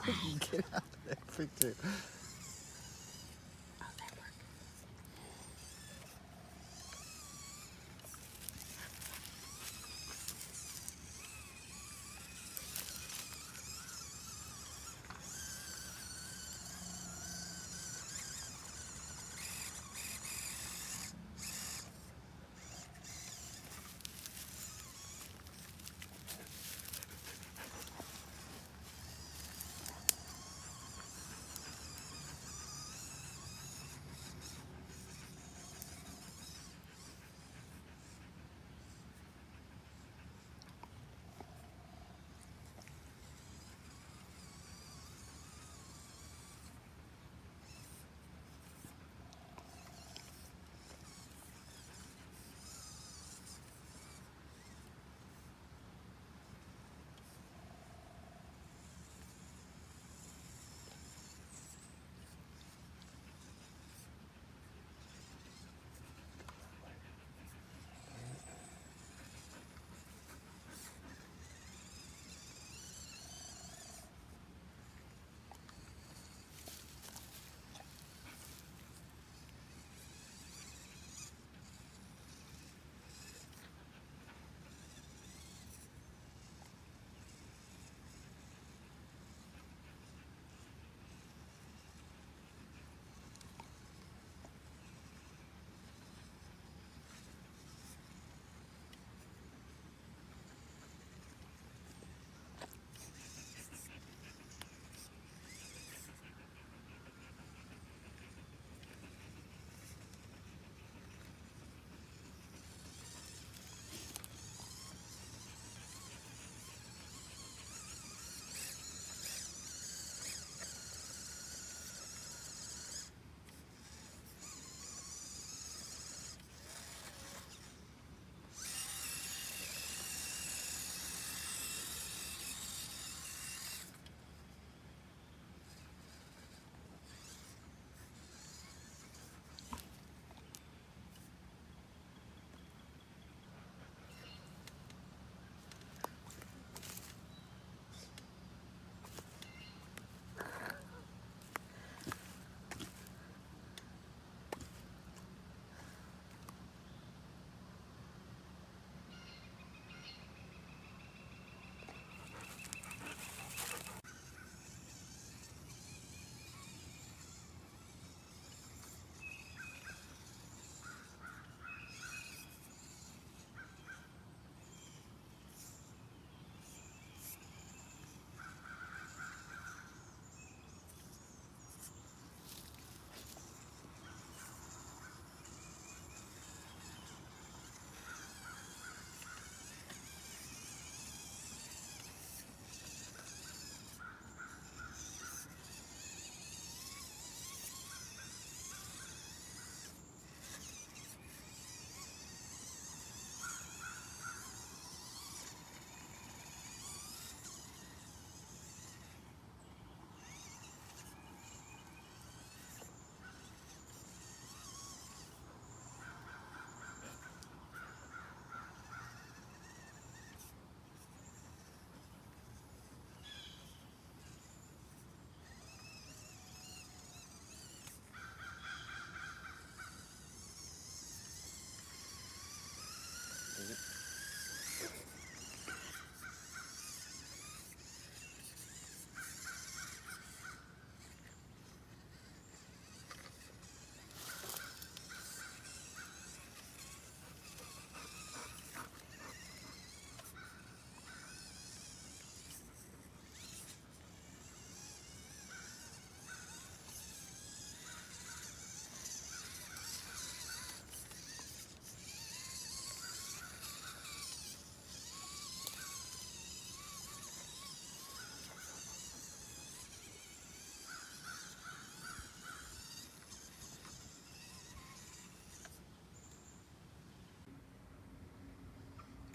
Get out of there, freak too.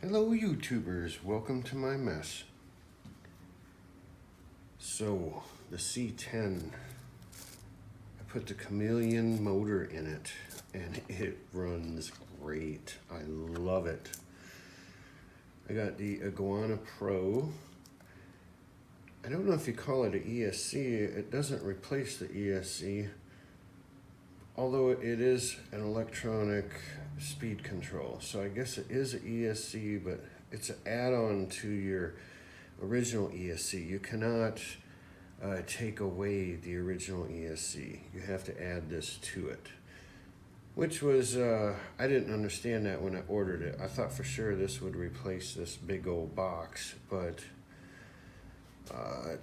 Hello YouTubers, welcome to my mess. So, the C10, I put the Chameleon motor in it and it runs great. I love it. I got the Iguana Pro I don't know if you call it an ESC. It doesn't replace the ESC, although it is an electronic speed control. So I guess it is an ESC, but it's an add-on to your original ESC. You cannot take away the original ESC. You have to add this to it, which was, I didn't understand that when I ordered it. I thought for sure this would replace this big old box, but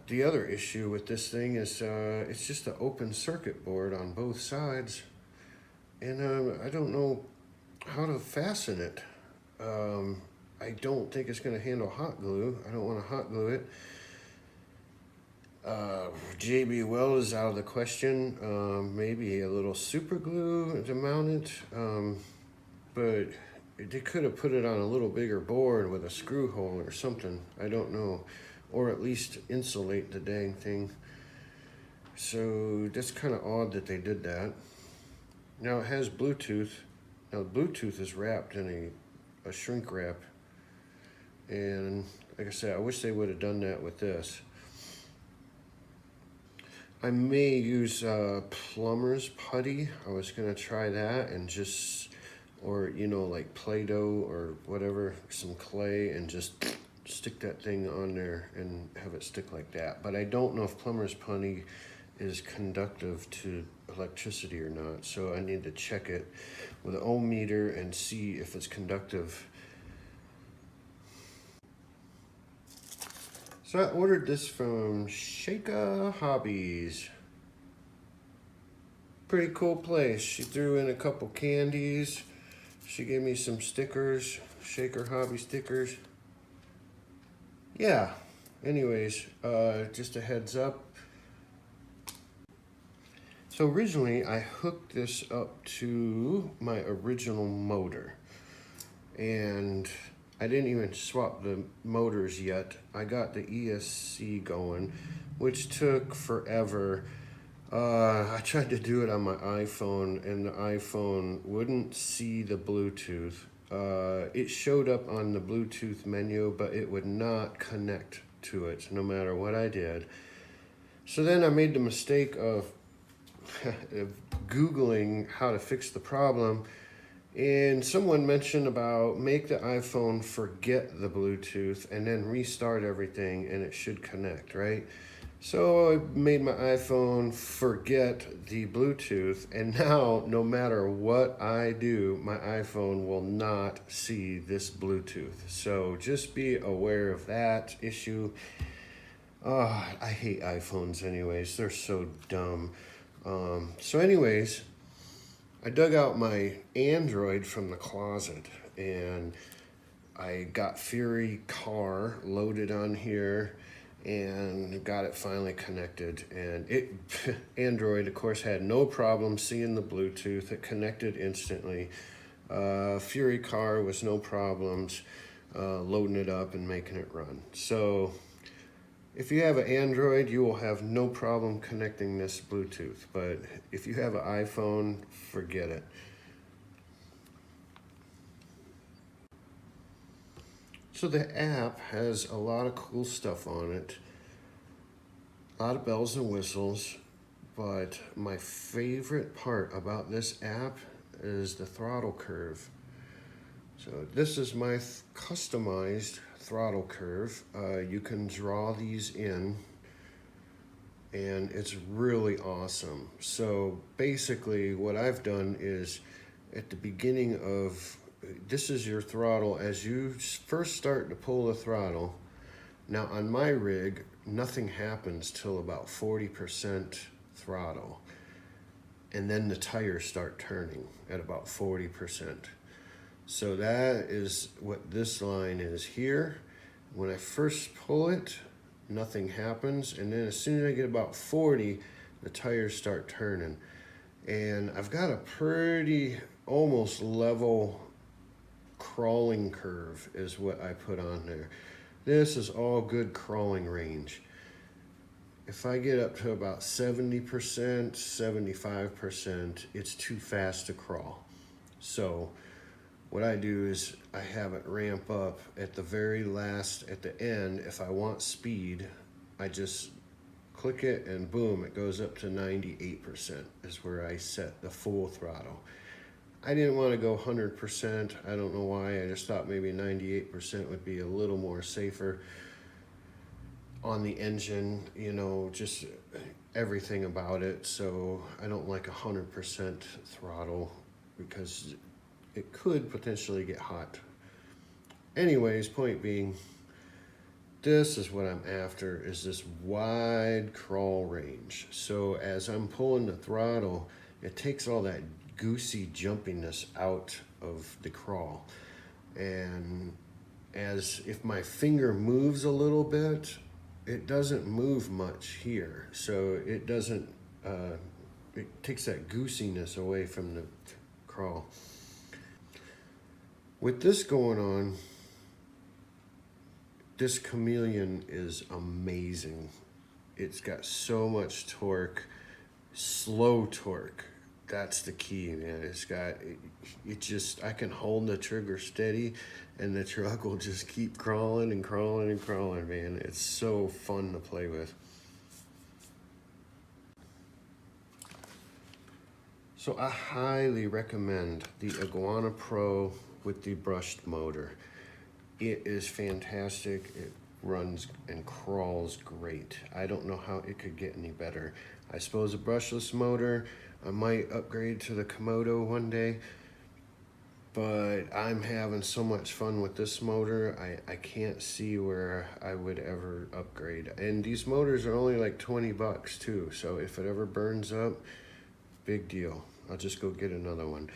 the other issue with this thing is it's just an open circuit board on both sides, and I don't know how to fasten it. I don't think it's going to handle hot glue. I don't want to hot glue it. JB Weld is out of the question. Maybe a little super glue to mount it, but they could have put it on a little bigger board with a screw hole or something. I don't know, or at least insulate the dang thing. So that's kind of odd that they did that. Now it has Bluetooth. Now Bluetooth is wrapped in a shrink wrap, and like I said, I wish they would have done that with this. I may use plumber's putty. I was gonna try that and just, or you know, like Play-Doh or whatever, some clay, and just stick that thing on there and have it stick like that. But I don't know if plumber's putty is conductive to electricity or not, so I need to check it with an ohm meter and see if it's conductive. So I ordered this from Shaker Hobbies. Pretty cool place. She threw in a couple candies. She gave me some stickers, Shaker Hobby stickers. Yeah, anyways, just a heads up. So originally I hooked this up to my original motor, and I didn't even swap the motors yet. I got the ESC going, which took forever. I tried to do it on my iPhone, and the iPhone wouldn't see the Bluetooth. It showed up on the Bluetooth menu, but it would not connect to it no matter what I did. So then I made the mistake of Googling how to fix the problem, and someone mentioned about make the iPhone forget the Bluetooth and then restart everything and it should connect, right? So I made my iPhone forget the Bluetooth, and now no matter what I do, my iPhone will not see this Bluetooth. So just be aware of that issue. I hate iPhones anyways, they're so dumb. So anyways, I dug out my Android from the closet, and I got Fury Car loaded on here and got it finally connected. And it Android, of course, had no problem seeing the Bluetooth. It connected instantly. Fury Car was no problems loading it up and making it run. So if you have an Android, you will have no problem connecting this Bluetooth. But if you have an iPhone, forget it. So the app has a lot of cool stuff on it. A lot of bells and whistles. But my favorite part about this app is the throttle curve. So this is my customized throttle curve. You can draw these in, and it's really awesome. So basically what I've done is at the beginning of, this is your throttle as you first start to pull the throttle. Now on my rig, nothing happens till about 40% throttle, and then the tires start turning at about 40%. So that is what this line is here. When I first pull it, nothing happens, and then as soon as I get about 40, the tires start turning. And I've got a pretty almost level crawling curve is what I put on there. This is all good crawling range. If I get up to about 70%, 75%, it's too fast to crawl. So what I do is I have it ramp up at the very last, at the end. If I want speed, I just click it and boom, it goes up to 98% is where I set the full throttle. I didn't want to go 100%. I don't know why. I just thought maybe 98% would be a little more safer on the engine, you know, just everything about it. So I don't like 100% throttle because it could potentially get hot. Anyways, point being, this is what I'm after, is this wide crawl range. So as I'm pulling the throttle, it takes all that goosey jumpiness out of the crawl. And as if my finger moves a little bit, it doesn't move much here. So it doesn't, it takes that goosiness away from the crawl. With this going on, this Chameleon is amazing. It's got so much torque, slow torque. That's the key, man. It's got, it just, I can hold the trigger steady and the truck will just keep crawling and crawling and crawling, man. It's so fun to play with. So I highly recommend the Iguana Pro with the brushed motor. It is fantastic. It runs and crawls great. I don't know how it could get any better. I suppose a brushless motor, I might upgrade to the Komodo one day, but I'm having so much fun with this motor, I can't see where I would ever upgrade. And these motors are only like 20 bucks too, so if it ever burns up, big deal. I'll just go get another one.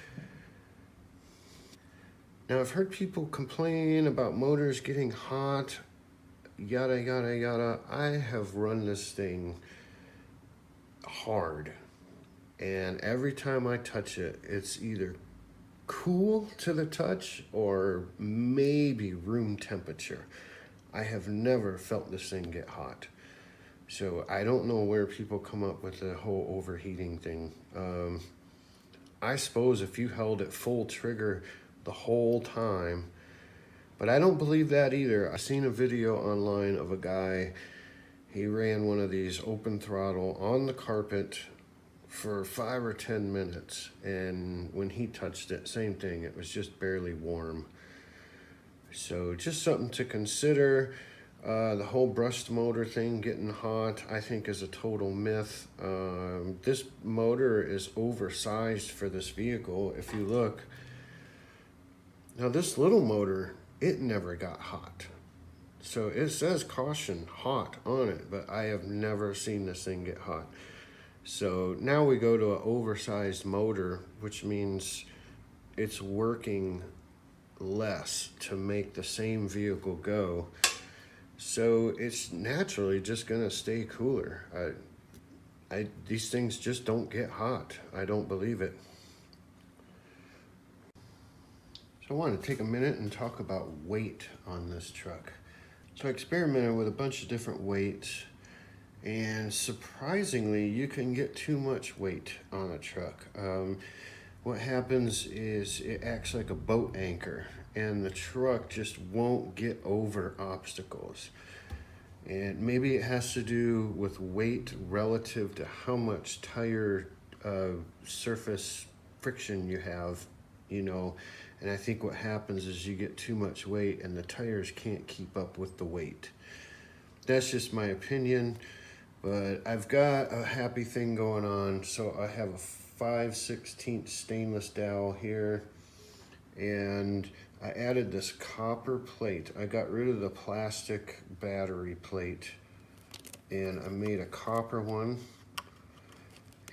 Now, I've heard people complain about motors getting hot, yada, yada, yada. I have run this thing hard, and every time I touch it, it's either cool to the touch or maybe room temperature. I have never felt this thing get hot. So I don't know where people come up with the whole overheating thing. I suppose if you held it full trigger the whole time, but I don't believe that either. I seen a video online of a guy, he ran one of these open throttle on the carpet for 5 or 10 minutes, and when he touched it, same thing, it was just barely warm. So just something to consider. The whole brushed motor thing getting hot, I think, is a total myth. This motor is oversized for this vehicle. If you look, now this little motor, it never got hot. So it says caution hot on it, but I have never seen this thing get hot. So now we go to an oversized motor, which means it's working less to make the same vehicle go. So it's naturally just gonna stay cooler. These things just don't get hot. I don't believe it. So I want to take a minute and talk about weight on this truck. So I experimented with a bunch of different weights, and surprisingly, you can get too much weight on a truck. What happens is it acts like a boat anchor, and the truck just won't get over obstacles. And maybe it has to do with weight relative to how much tire surface friction you have, you know. And I think what happens is you get too much weight and the tires can't keep up with the weight. That's just my opinion, but I've got a happy thing going on. So I have a 5/16 stainless dowel here, and I added this copper plate. I got rid of the plastic battery plate and I made a copper one.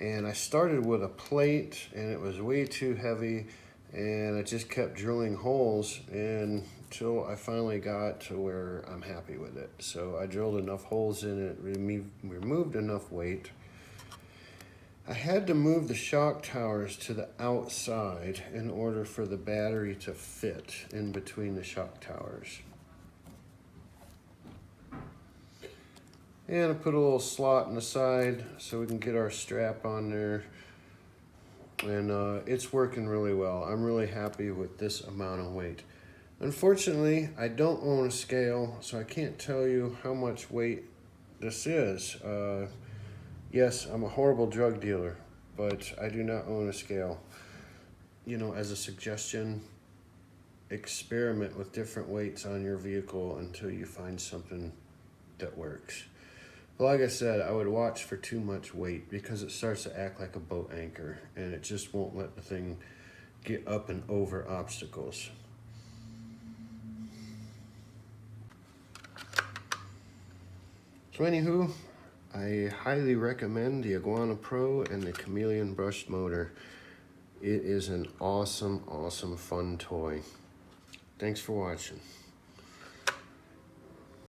And I started with a plate and it was way too heavy, and I just kept drilling holes until I finally got to where I'm happy with it. So I drilled enough holes in it, removed enough weight. I had to move the shock towers to the outside in order for the battery to fit in between the shock towers. And I put a little slot in the side so we can get our strap on there. And it's working really well. I'm really happy with this amount of weight. Unfortunately, I don't own a scale, so I can't tell you how much weight this is. Yes, I'm a horrible drug dealer, but I do not own a scale. You know, as a suggestion, experiment with different weights on your vehicle until you find something that works. But like I said, I would watch for too much weight because it starts to act like a boat anchor and it just won't let the thing get up and over obstacles. So anywho, I highly recommend the Iguana Pro and the Chameleon brushed motor. It is an awesome, awesome, fun toy. Thanks for watching.